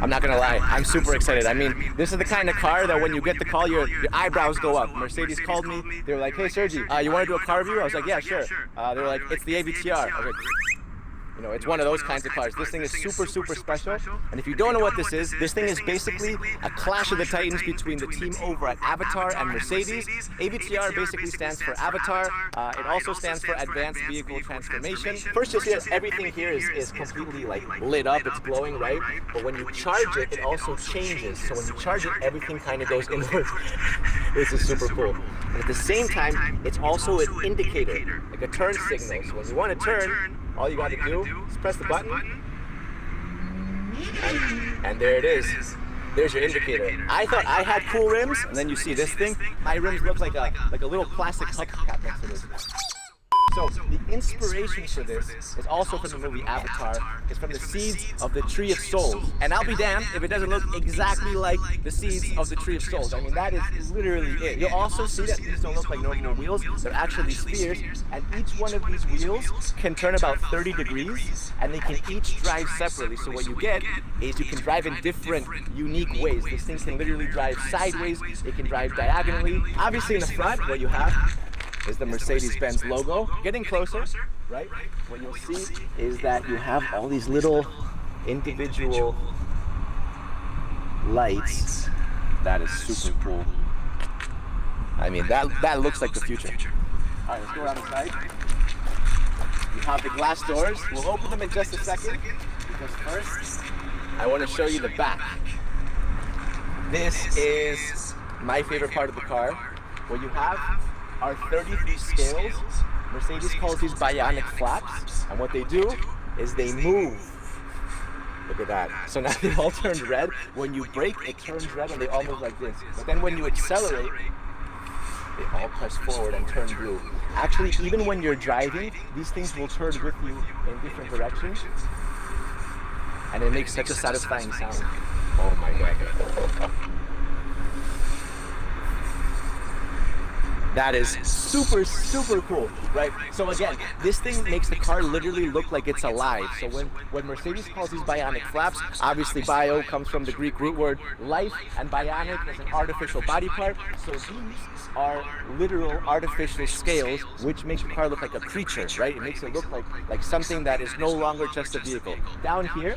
I'm not gonna lie, I'm super excited. I mean, this is the kind of car that when you get the call, your eyebrows go up. Mercedes called me. They were like, hey, Sergi, you want to do a car review? I was like, yeah, sure. They were like, it's the AVTR. I was like, you know, it's one of those kinds of cars. This thing is super, super special. And if you don't know what this thing is basically a clash of the titans between the team over at Avtr and Mercedes. AVTR basically stands for Avatar. It also stands for Advanced Vehicle Transformation. First, you'll see that everything here is completely like lit up. It's glowing, right? But when you charge it, it also changes. So when you charge it, everything kind of goes inwards. This is super cool. And at the same time, it's also an indicator, like a turn signal. So when you want to turn, all you got to do is press the button, and there it is. There's your indicator. I thought I had cool rims, and then you see this thing. My rims look like a little plastic hubcap next to this. So the inspiration for this is also from the movie Avatar. It's from the seeds of the Tree of Souls. And I'll be damned if it doesn't look exactly like the seeds of the Tree of Souls. I mean, that is literally it. You'll also see that these don't look like normal wheels. They're actually spheres. And each one of these wheels can turn about 30 degrees. And they can each drive separately. So what you get is you can drive in different, unique ways. This thing can literally drive sideways. It can drive diagonally. Obviously in the front, what you have is the Mercedes-Benz logo. Getting closer, right? What you'll see is that you have all these little individual lights. That is super cool. I mean, that looks like the future. All right, let's go around the side. You have the glass doors. We'll open them in just a second, because first, I want to show you the back. This is my favorite part of the car. What you have are 33 scales. Mercedes calls these bionic flaps, and what they do is they move. Look at that. So now they all turned red. When you brake, it turns red and they all move like this. But then when you accelerate, they all press forward and turn blue. Actually, even when you're driving, these things will turn with you in different directions, and it makes such a satisfying sound. Oh my God. That is super, super cool, right? So again, this thing makes the car literally look like it's alive. So when Mercedes calls these bionic flaps, obviously bio comes from the Greek root word life, and bionic is an artificial body part. So these are literal artificial scales, which makes the car look like a creature, right? It makes it look like something that is no longer just a vehicle. Down here,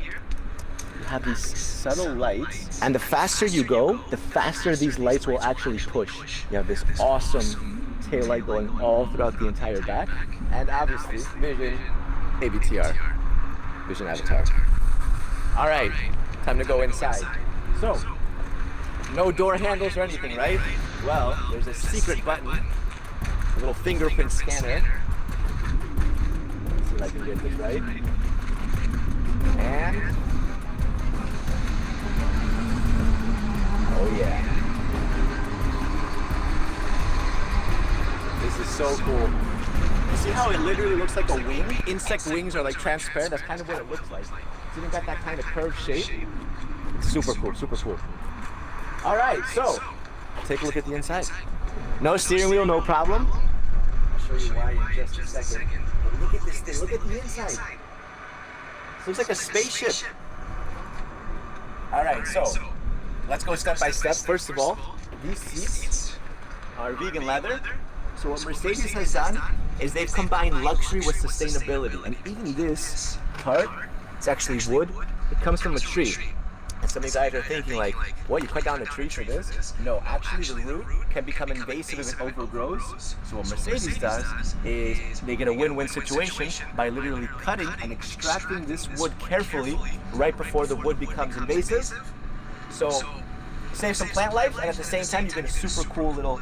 you have these subtle lights, and the faster you go, the faster these lights will actually push. You have this awesome tail light going all throughout the entire back, and obviously Vision Avtr, Vision Avtr. All right, time to go inside. So, no door handles or anything, right? Well, there's a secret button, a little fingerprint scanner. Let's see if I can get this right. And oh yeah. This is so cool. You see how it literally looks like a wing? Insect wings are like transparent. That's kind of what it looks like. It's even got that kind of curved shape. It's super cool, super cool. All right, so take a look at the inside. No steering wheel, no problem. I'll show you why in just a second. But look at this thing, look at the inside. It looks like a spaceship. All right, so let's go step by step. First of all, these seats are vegan leather. So what Mercedes has done is they've combined luxury with sustainability. And even this part, it's actually wood. It comes from a tree. And some of you guys are thinking like, what, you cut down a tree for this? No, actually the root can become invasive if it overgrows. So what Mercedes does is they get a win-win situation by literally cutting and extracting this wood carefully right before the wood becomes invasive. So save some plant life, and at the same time you get a super cool little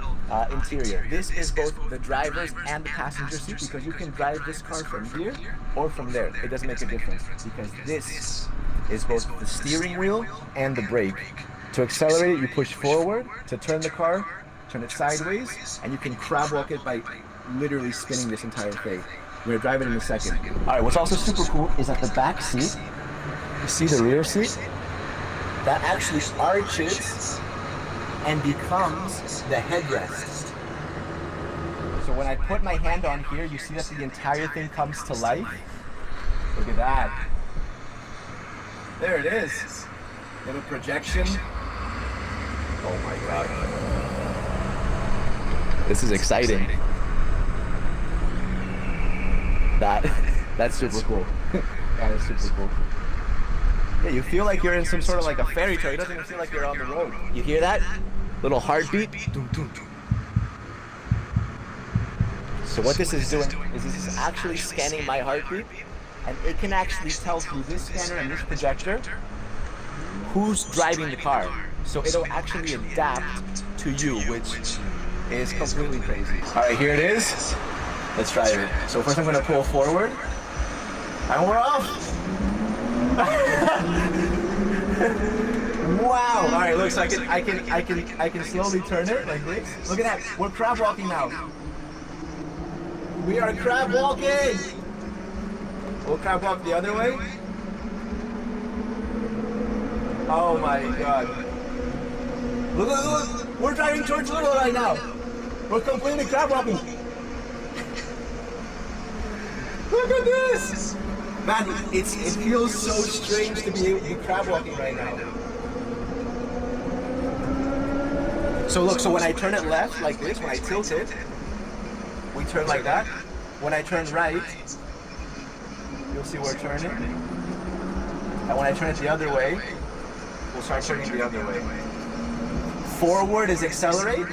interior. This is both the driver's and the passenger seat, because you can drive this car from here or from there. It doesn't make a difference, because this is both the steering wheel and the brake. To accelerate it, you push forward. To turn the car, turn it sideways, and you can crab walk it by literally spinning this entire thing. We're gonna drive it in a second. All right, what's also super cool is that the back seat, you see the rear seat? That actually arches and becomes the headrest. So when I put my hand on here, you see that the entire thing comes to life. Look at that. There it is. Little projection. Oh my God. This is exciting. That's super cool. That is super cool. Yeah, you feel like you're in some sort of like a fairy tale. It doesn't even feel like you're on the road. You hear that? Little heartbeat. So what this is doing is this is actually scanning my heartbeat, and it can actually tell through this scanner and this projector who's driving the car. So it'll actually adapt to you, which is completely crazy. All right, here it is. Let's try it. So first I'm gonna pull forward, and we're off. Wow. All right, looks like I can slowly turn it like this. Look at that. We're crab walking now. We are crab walking. We'll crab walk the other way. Oh my God. Look. We're driving towards Little right now. We're completely crab walking. Look at this. Man, it feels so strange to be crab walking right now. So look, so when I turn it left like this, when I tilt it, we turn like that. When I turn right, you'll see we're turning. And when I turn it the other way, we'll start turning the other way. Forward is accelerate,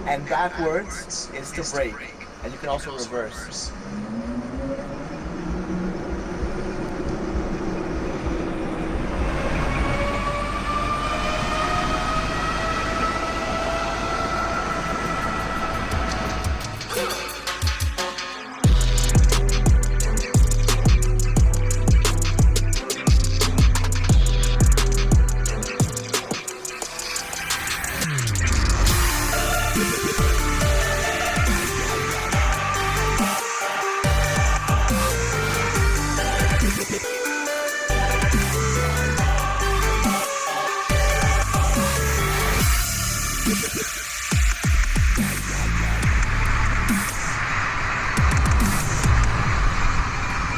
and backwards is to brake. And you can also reverse.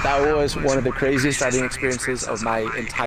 That was one of the craziest driving experiences of my entire